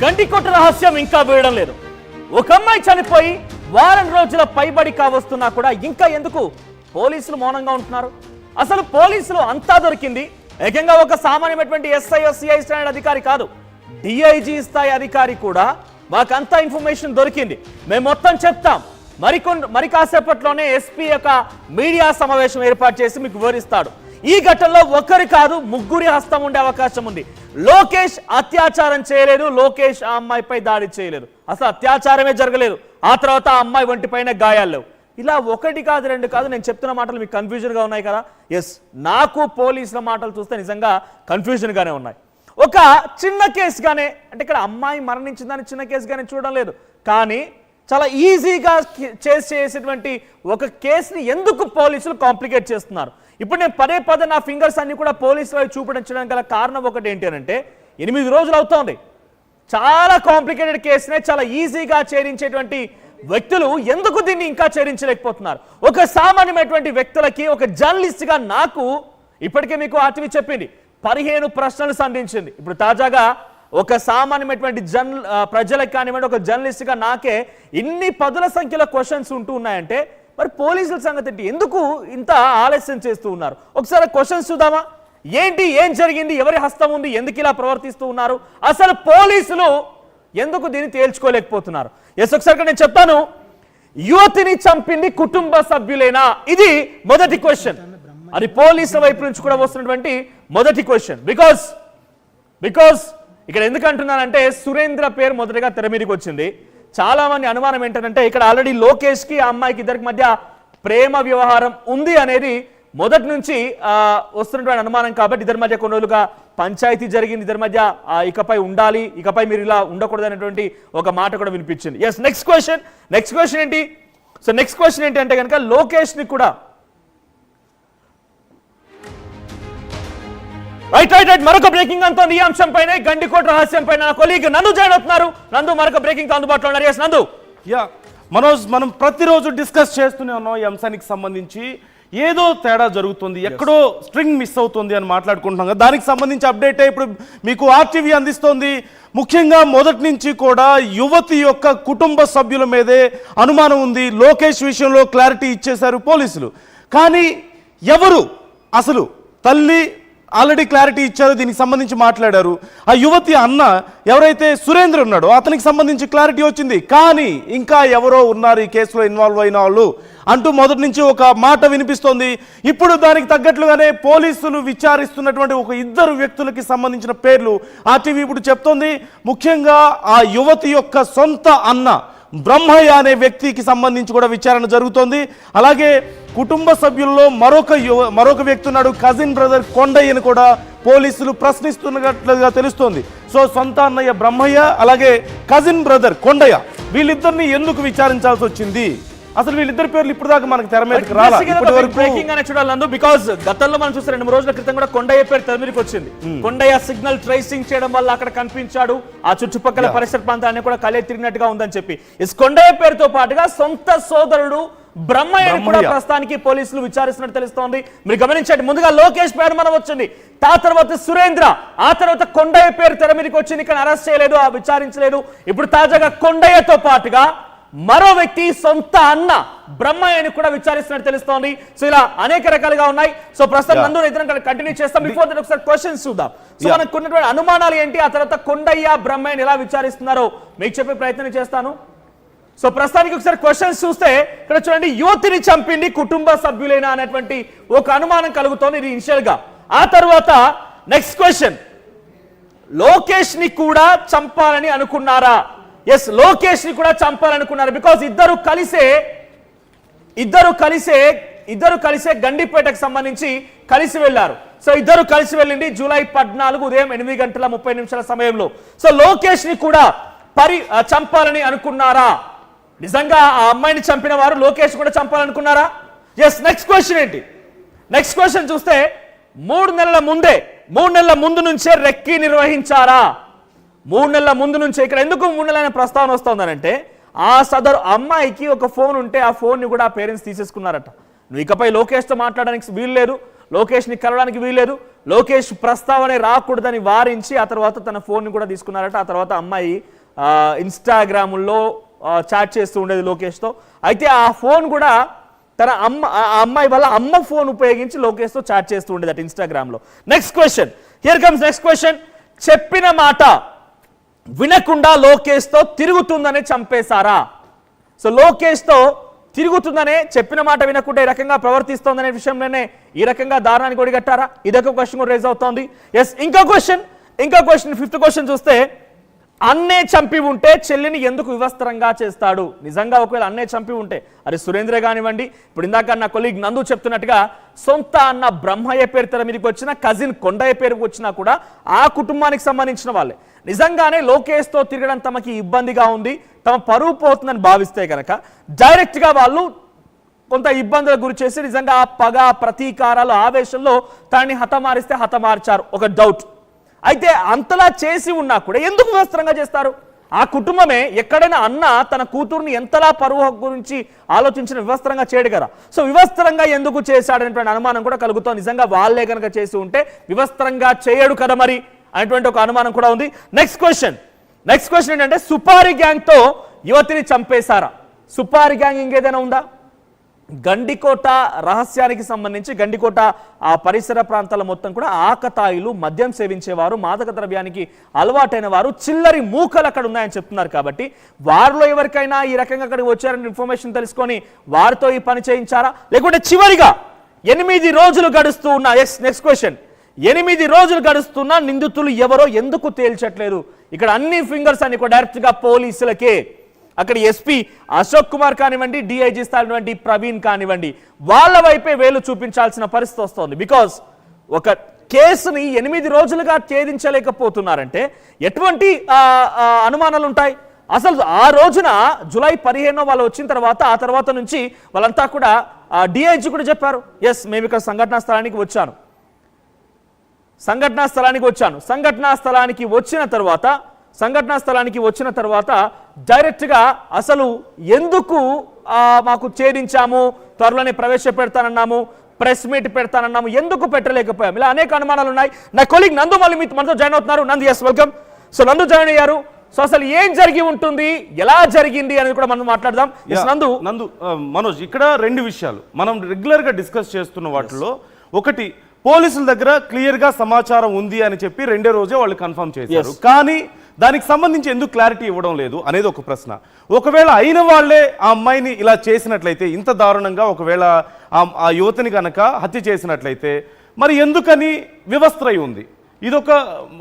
గండికోట రహస్యం ఇంకా వీడడం లేదు. ఒక అమ్మాయి చనిపోయి వారం రోజుల పైబడి కావస్తున్నా కూడా ఇంకా ఎందుకు పోలీసులు మౌనంగా ఉంటున్నారు? అసలు పోలీసులు అంతా దొరికింది. ఏకంగా ఒక సామాన్యమైనటువంటి ఎస్ఐ సిఐ స్థాయి అధికారి కాదు, డిఐజీ స్థాయి అధికారి కూడా మాకంతా ఇన్ఫర్మేషన్ దొరికింది, మేము మొత్తం చెప్తాం. మరి కాసేపట్లోనే ఎస్పీ యొక్క మీడియా సమావేశం ఏర్పాటు చేసి మీకు వివరిస్తాడు. ఈ ఘటనలో ఒకరి కాదు ముగ్గురి హస్తం ఉండే అవకాశం ఉంది. లోకేష్ అత్యాచారం చేయలేదు, లోకేష్ ఆ అమ్మాయిపై దాడి చేయలేదు, అసలు అత్యాచారమే జరగలేదు. ఆ తర్వాత ఆ అమ్మాయి ఒంటిపైన గాయాలు లేవు. ఇలా ఒకటి కాదు రెండు కాదు, నేను చెప్తున్న మాటలు మీకు కన్ఫ్యూజన్గా ఉన్నాయి కదా? ఎస్, నాకు పోలీసుల మాటలు చూస్తే నిజంగా కన్ఫ్యూజన్గానే ఉన్నాయి. ఒక చిన్న కేసుగానే, అంటే ఇక్కడ అమ్మాయి మరణించిందని చిన్న కేసుగానే చూడడం లేదు, కానీ చాలా ఈజీగా చేసేటువంటి ఒక కేసుని ఎందుకు పోలీసులు కాంప్లికేట్ చేస్తున్నారు? ఇప్పుడు నేను పదే నా ఫింగర్స్ అన్ని కూడా పోలీసులు చూపించడానికి గల కారణం ఒకటి ఏంటి అంటే 8 రోజులు అవుతోంది. చాలా కాంప్లికేటెడ్ కేసునే చాలా ఈజీగా చేరించేటువంటి వ్యక్తులు ఎందుకు దీన్ని ఇంకా చేరించలేకపోతున్నారు? ఒక సామాన్యమైనటువంటి వ్యక్తులకి, ఒక జర్నలిస్ట్గా నాకు ఇప్పటికే మీకు ఆర్టీవీ చెప్పింది 15 ప్రశ్నలు సంధించింది. ఇప్పుడు తాజాగా ఒక సామాన్యమైనటువంటి ప్రజలకు కానివ్వండి, ఒక జర్నలిస్ట్గా నాకే ఇన్ని పదుల సంఖ్యలో క్వశ్చన్స్ ఉంటూ ఉన్నాయంటే మరి పోలీసుల సంగతి ఏంటి? ఎందుకు ఇంత ఆలస్యం చేస్తూ ఉన్నారు? ఒకసారి క్వశ్చన్స్ చూద్దామా? ఏంటి, ఏం జరిగింది, ఎవరి హస్తం ఉంది, ఎందుకు ఇలా ప్రవర్తిస్తూ ఉన్నారు, అసలు పోలీసులు ఎందుకు దీన్ని తేల్చుకోలేకపోతున్నారు? ఎస్, ఒకసారి నేను చెప్తాను. యువతిని చంపింది కుటుంబ సభ్యులేనా? ఇది మొదటి క్వశ్చన్. అది పోలీసుల వైపు నుంచి కూడా వస్తున్నటువంటి మొదటి క్వశ్చన్. బికాస్ ఇక్కడ ఎందుకు అంటున్నానంటే సురేంద్ర పేరు మొదటగా తెర మీదకి వచ్చింది. చాలా మంది అనుమానం ఏంటంటే ఇక్కడ ఆల్రెడీ లోకేష్ కి ఆ అమ్మాయికి ఇద్దరికి మధ్య ప్రేమ వ్యవహారం ఉంది అనేది మొదటి నుంచి వస్తున్నటువంటి అనుమానం. కాబట్టి ఇద్దరి మధ్య కొన్ని రోజులుగా పంచాయతీ జరిగింది, ఇద్దరి మధ్య ఇకపై ఉండాలి, ఇకపై మీరు ఇలా ఉండకూడదు అనేటువంటి ఒక మాట కూడా వినిపించింది. ఎస్, నెక్స్ట్ క్వశ్చన్ ఏంటి? సో నెక్స్ట్ క్వశ్చన్ ఏంటి అంటే కనుక లోకేష్ ని కూడా రైట్ మరొక బ్రేకింగ్ అంతోంది ఈ అంశం పైన, గండికోట రహస్యం పైన. నా కొలీగ్ నందు జాయిన్ అవుతున్నారు. నందు, మరొక బ్రేకింగ్ అందుబాటులో ఉన్నారు. ఎస్ నందు. మనోజ్, మనం ప్రతిరోజు డిస్కస్ చేస్తూనే ఉన్నాం ఈ అంశానికి సంబంధించి. ఏదో తేడా జరుగుతుంది, ఎక్కడో స్ట్రింగ్ మిస్ అవుతుంది అని మాట్లాడుకుంటున్నాం కదా. దానికి సంబంధించి అప్డేట్ ఇప్పుడు మీకు ఆర్టీవీ అందిస్తోంది. ముఖ్యంగా మొదటి నుంచి కూడా యువతి యొక్క కుటుంబ సభ్యుల మీదే అనుమానం ఉంది. లోకేష్ విషయంలో క్లారిటీ ఇచ్చేశారు పోలీసులు, కానీ ఎవరు అసలు తల్లి ఆల్రెడీ క్లారిటీ ఇచ్చారు, దీనికి సంబంధించి మాట్లాడారు. ఆ యువతి అన్న ఎవరైతే సురేంద్ర ఉన్నాడో అతనికి సంబంధించి క్లారిటీ వచ్చింది, కానీ ఇంకా ఎవరో ఉన్నారు ఈ కేసులో ఇన్వాల్వ్ అయిన వాళ్ళు అంటూ మొదటి నుంచి ఒక మాట వినిపిస్తోంది. ఇప్పుడు దానికి తగ్గట్లుగానే పోలీసులు విచారిస్తున్నటువంటి ఒక 2 వ్యక్తులకి సంబంధించిన పేర్లు ఆర్టీవీ ఇప్పుడు చెప్తోంది. ముఖ్యంగా ఆ యువతి యొక్క సొంత అన్న బ్రహ్మయ్య అనే వ్యక్తికి సంబంధించి కూడా విచారణ జరుగుతోంది. అలాగే కుటుంబ సభ్యుల్లో మరొక వ్యక్తి ఉన్నాడు, కజిన్ బ్రదర్ కొండయ్యను కూడా పోలీసులు ప్రశ్నిస్తున్నట్లుగా తెలుస్తోంది. సో సొంత అన్నయ్య బ్రహ్మయ్య, అలాగే కజిన్ బ్రదర్ కొండయ్య, వీళ్ళిద్దరిని ఎందుకు విచారించాల్సి వచ్చింది? అసలు వీళ్ళిద్దరి పేర్లు ఇప్పుడు దాకా మనకు తెర మీదకి చూడాలి. బికాస్ గతంలో మనం చూస్తే 2-3 రోజుల క్రితం కూడా కొండయ్య పేరు తెర మీదకి వచ్చింది. కొండయ్య సిగ్నల్ ట్రేసింగ్ చేయడం వల్ల అక్కడ కనిపించాడు, ఆ చుట్టుపక్కల పరిసర ప్రాంతాన్ని కూడా కలే తిరిగినట్టుగా ఉందని చెప్పి కొండయ్య పేరుతో పాటుగా సొంత సోదరుడు బ్రహ్మయ్యను కూడా ప్రస్తుతానికి పోలీసులు విచారిస్తున్నట్టు తెలుస్తోంది. మీరు గమనించండి, ముందుగా లోకేష్ పేరు మనం వచ్చింది, ఆ తర్వాత సురేంద్ర, ఆ తర్వాత కొండయ్య పేరు తెర మీదకి వచ్చింది, కానీ అరెస్ట్ చేయలేదు, విచారించలేదు. ఇప్పుడు తాజాగా కొండయ్యతో పాటుగా మరో వ్యక్తి సొంత అన్న బ్రహ్మయ్యని కూడా విచారిస్తున్నట్టు తెలుస్తోంది. సో ఇలా అనేక రకాలుగా ఉన్నాయి. సో ప్రస్తుతం నందు ఇద్దరం కంటిన్యూ చేస్తాం. బిఫోర్ దట్ ఒకసారి క్వశ్చన్స్ చూద్దాం. సో మనకు ఉన్నటువంటి అనుమానాలు ఏంటి, ఆ తర్వాత కొండయ్య బ్రహ్మయ్యని ఎలా విచారిస్తున్నారో మీకు చెప్పే ప్రయత్నం చేస్తాను. సో ప్రస్తుతానికి ఒకసారి క్వశ్చన్స్ చూస్తే ఇక్కడ చూడండి, యువతిని చంపింది కుటుంబ సభ్యులేనా అనేటువంటి ఒక అనుమానం కలుగుతోంది, ఇది ఇనిషియల్ గా. ఆ తర్వాత నెక్స్ట్ క్వశ్చన్, లోకేష్ ని కూడా చంపాలని అనుకున్నారా? ఎస్, లోకేష్ ని కూడా చంపాలనుకున్నారు. బికాస్ ఇద్దరు కలిసే గండిపేటకు సంబంధించి కలిసి వెళ్లారు. సో ఇద్దరు కలిసి వెళ్ళింది జూలై 14 ఉదయం 8:30 సమయంలో. సో లోకేష్ ని కూడా చంపాలని అనుకున్నారా? నిజంగా ఆ అమ్మాయిని చంపిన వారు లోకేష్ కూడా చంపాలనుకున్నారా? ఎస్, నెక్స్ట్ క్వశ్చన్ ఏంటి? నెక్స్ట్ క్వశ్చన్ చూస్తే 3 నెలల ముందు నుంచే రెక్కీ నిర్వహించారా? 3 నెలల ముందు నుంచే. ఇక్కడ ఎందుకు 3 నెలల ప్రస్తావన వస్తుందనంటే ఆ సదరు అమ్మాయికి ఒక ఫోన్ ఉంటే ఆ ఫోన్ని కూడా పేరెంట్స్ తీసేసుకున్నారట. నువ్వు ఇకపై లోకేష్తో మాట్లాడడానికి వీలు లేదు, లోకేష్ని కలవడానికి వీలేదు, లోకేష్ ప్రస్తావనే రాకూడదని వారించి ఆ తర్వాత తన ఫోన్ని కూడా తీసుకున్నారట. ఆ తర్వాత అమ్మాయి ఇన్స్టాగ్రాముల్లో చాట్ చేస్తూ ఉండేది లోకేష్తో. అయితే ఆ ఫోన్ కూడా తన ఆ అమ్మాయి వల్ల అమ్మ ఫోన్ ఉపయోగించి లోకేష్తో చాట్ చేస్తూ ఉండేది అటు ఇన్స్టాగ్రామ్లో. Next question, here comes next question. చెప్పిన మాట వినకుండా లోకేష్తో తిరుగుతుందనే చంపేశారా? సో లోకేష్తో తిరుగుతుందనే, చెప్పిన మాట వినకుండా ఈ రకంగా ప్రవర్తిస్తోందనే విషయంలోనే ఈ రకంగా దారుణానికి ఒడిగట్టారా? ఇదొక క్వశ్చన్ కూడా రేజ్ అవుతోంది. ఎస్, ఇంకో క్వశ్చన్ ఫిఫ్త్ క్వశ్చన్ చూస్తే, అన్నే చంపి ఉంటే చెల్లిని ఎందుకు వివస్త్రంగా చేస్తాడు? నిజంగా ఒకవేళ అన్నే చంపి ఉంటే, అరే సురేంద్ర కానివ్వండి, ఇప్పుడు ఇందాక నా కొలీగ్ నందు చెప్తున్నట్టుగా సొంత అన్న బ్రహ్మయ్య పేరు తెర మీదకి వచ్చిన, కజిన్ కొండయ్య పేరుకు వచ్చినా కూడా ఆ కుటుంబానికి సంబంధించిన వాళ్ళే. నిజంగానే లోకేష్తో తిరగడం తమకి ఇబ్బందిగా ఉంది, తమ పరువు పోతుందని భావిస్తే కనుక డైరెక్ట్గా వాళ్ళు కొంత ఇబ్బందులకు గురి చేసి నిజంగా ఆ పగ ప్రతీకారాలు ఆవేశంలో తనని హతమారిస్తే హతమార్చారు, ఒక డౌట్. అయితే అంతలా చేసి ఉన్నా కూడా ఎందుకు వివస్త్రంగా చేస్తారు? ఆ కుటుంబమే ఎక్కడైనా అన్న తన కూతుర్ని ఎంతలా పరువు గురించి ఆలోచించిన వివస్త్రంగా చేయడు కదా. సో వివస్త్రంగా ఎందుకు చేశాడనేటువంటి అనుమానం కూడా కలుగుతాం. నిజంగా వాళ్ళే కనుక చేసి ఉంటే వివస్త్రంగా చేయడు కదా మరి అనేటువంటి ఒక అనుమానం కూడా ఉంది. నెక్స్ట్ క్వశ్చన్ ఏంటంటే, సుపారీ గ్యాంగ్తో యువతిని చంపేశారా? సుపారీ గ్యాంగ్ ఇంకేదైనా ఉందా? గండికోట రహస్యానికి సంబంధించి గండికోట ఆ పరిసర ప్రాంతాల మొత్తం కూడా ఆకతాయిలు, మద్యం సేవించేవారు, మాదక ద్రవ్యానికి అలవాటైన వారు, చిల్లరి మూకలు అక్కడ ఉన్నాయని చెప్తున్నారు. కాబట్టి వారిలో ఎవరికైనా ఈ రకంగా అక్కడికి వచ్చారని ఇన్ఫర్మేషన్ తెలుసుకొని వారితో ఈ పని చేయించారా? లేకుంటే చివరిగా 8 రోజులు గడుస్తూ ఉన్న, నెక్స్ట్ క్వశ్చన్, 8 రోజులు గడుస్తున్నా నిందితులు ఎవరో ఎందుకు తేల్చట్లేదు? ఇక్కడ అన్ని ఫింగర్స్ అన్ని కూడా డైరెక్ట్గా పోలీసులకే. అక్కడ ఎస్పీ అశోక్ కుమార్ కానివ్వండి, డిఐజీ స్థాయినటువంటి ప్రవీణ్ కానివ్వండి, వాళ్ళ వైపే వేలు చూపించాల్సిన పరిస్థితి వస్తుంది. బికాస్ ఒక కేసుని 8 రోజులుగా ఛేదించలేకపోతున్నారంటే ఎటువంటి అనుమానాలు ఉంటాయి? అసలు ఆ రోజున జూలై 15 వాళ్ళు వచ్చిన తర్వాత, ఆ తర్వాత నుంచి వాళ్ళంతా కూడా డిఐజీ కూడా చెప్పారు, ఎస్ మేము ఇక్కడ సంఘటనా స్థలానికి వచ్చాను. సంఘటనా స్థలానికి వచ్చిన తర్వాత డైరెక్ట్గా అసలు ఎందుకు మాకు ఛేదించాము, త్వరలోనే ప్రవేశపెడతానన్నాము, ప్రెస్ మీట్ పెడతానన్నాము, ఎందుకు పెట్టలేకపోయాము? ఇలా అనేక అనుమానాలు ఉన్నాయి. నా కొలీగ్ నందు మళ్ళీ మనతో జాయిన్ అవుతున్నారు. నందు, ఎస్ వెల్కమ్. సో నందు జాయిన్ అయ్యారు. సో అసలు ఏం జరిగి ఉంటుంది, ఎలా జరిగింది అనేది కూడా మనం మాట్లాడదాం. నందు మనోజ్, ఇక్కడ 2 విషయాలు మనం రెగ్యులర్ గా డిస్కస్ చేస్తున్న వాటిలో, ఒకటి పోలీసుల దగ్గర క్లియర్ గా సమాచారం ఉంది అని చెప్పి 2వ రోజే వాళ్ళు కన్ఫర్మ్ చేశారు. కానీ దానికి సంబంధించి ఎందుకు క్లారిటీ ఇవ్వడం లేదు అనేది ఒక ప్రశ్న. ఒకవేళ అయిన వాళ్ళే ఆ అమ్మాయిని ఇలా చేసినట్లయితే, ఇంత దారుణంగా ఒకవేళ ఆ యువతిని కనుక హత్య చేసినట్లయితే మరి ఎందుకని వ్యవస్థ ఉంది? ఇదొక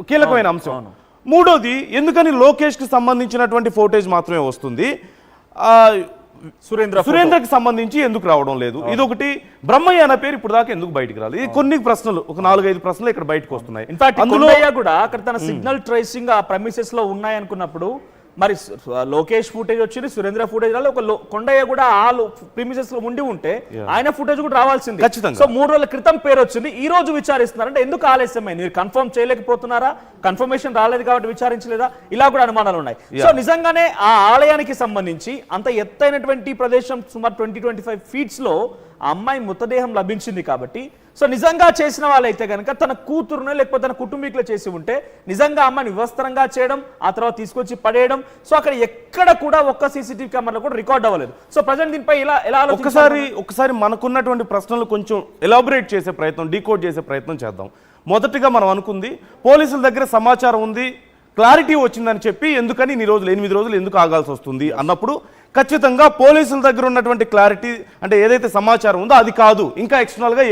కీలకమైన అంశం. మూడోది, ఎందుకని లోకేష్కి సంబంధించినటువంటి ఫోటేజ్ మాత్రమే వస్తుంది, సురేంద్రకి సంబంధించి ఎందుకు రావడం లేదు? ఇదొకటి. బ్రహ్మయ్య అన్న పేరు ఇప్పుడు దాకా ఎందుకు బయటకు రాలేదు? ఇది కొన్ని ప్రశ్నలు, ఒక 4-5 ప్రశ్నలు ఇక్కడ బయటకు వస్తున్నాయి. ఇన్ఫాక్ట్ అందులో కూడా అక్కడ తన సిగ్నల్ ట్రేసింగ్ ఆ ప్రెమిసెస్ లో ఉన్నాయనుకున్నప్పుడు మరి లోకేష్ ఫుటేజ్ వచ్చింది, సురేంద్ర ఫుటేజ్ రాలేదు, ఒక కొండయ్య కూడా ఆ ప్రెమిసెస్ లో ఉండి ఉంటే ఆయన ఫుటేజ్ కూడా రావాల్సింది. సో 3 రోజుల క్రితం పేరు వచ్చింది, ఈ రోజు విచారిస్తున్నారు. అంటే ఎందుకు ఆలస్యమైంది? మీరు కన్ఫర్మ్ చేయలేకపోతున్నారా? కన్ఫర్మేషన్ రాలేదు కాబట్టి విచారించలేదా? ఇలా కూడా అనుమానాలు ఉన్నాయి. సో నిజంగానే ఆ ఆలయానికి సంబంధించి అంత ఎత్తైనటువంటి ప్రదేశం, సుమారు 20-25 ఫీట్స్ లో ఆ అమ్మాయి మృతదేహం లభించింది కాబట్టి, సో నిజంగా చేసిన వాళ్ళైతే కనుక తన కూతురునే లేకపోతే తన కుటుంబీకులు చేసి ఉంటే నిజంగా అమ్మాయిని వివస్త్రంగా చేయడం, ఆ తర్వాత తీసుకొచ్చి పడేయడం, సో అక్కడ ఎక్కడ కూడా ఒక్క సీసీటీవీ కెమెరా కూడా రికార్డ్ అవ్వలేదు. సో ప్రజెంట్ దీనిపై ఎలా ఒకసారి మనకున్నటువంటి ప్రశ్నలు కొంచెం ఎలాబొరేట్ చేసే ప్రయత్నం, డీకోడ్ చేసే ప్రయత్నం చేద్దాం. మొదటిగా మనం అనుకుంది, పోలీసుల దగ్గర సమాచారం ఉంది, క్లారిటీ వచ్చిందని చెప్పి ఎందుకని 8 రోజులు ఎందుకు ఆగాల్సి వస్తుంది అన్నప్పుడు, ఖచ్చితంగా పోలీసుల దగ్గర ఉన్నటువంటి క్లారిటీ అంటే ఏదైతే సమాచారం ఉందో అది కాదు, ఇంకా ఎక్స్టర్నల్ గా